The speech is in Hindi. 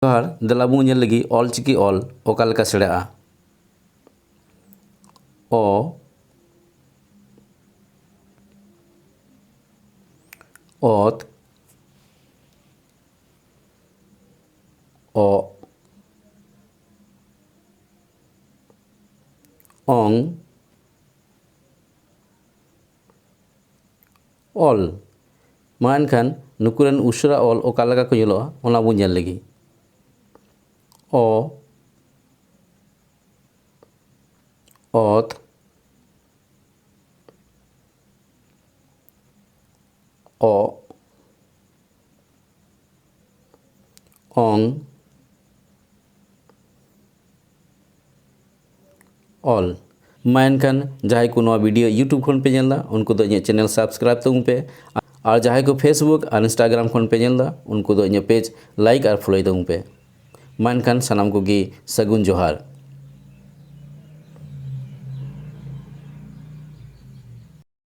जोहार देला बो ñel लगी ऑलचिकी ऑल ओका लेका सेड़ाआ ओ ओत ओ ओंग ऑल मा एनखान नुकुरेन उशरा ऑल ओका लेका को ñeloa ओना बो ñel लगी ओ ओत ओ ओंग ऑल मा एनखान जहां को नवा वीडियो यूट्यूब खन पे ñelदा उनको दो इᱧ चैनल सब्सक्राइब तबुन पे और जहां को फेसबुक और इंस्टाग्राम खन पे ñelदा उनको दो इᱧ पेज लाइक और फॉलो तबुन पे मा एनखान सानाम को गी सगुन जोहार।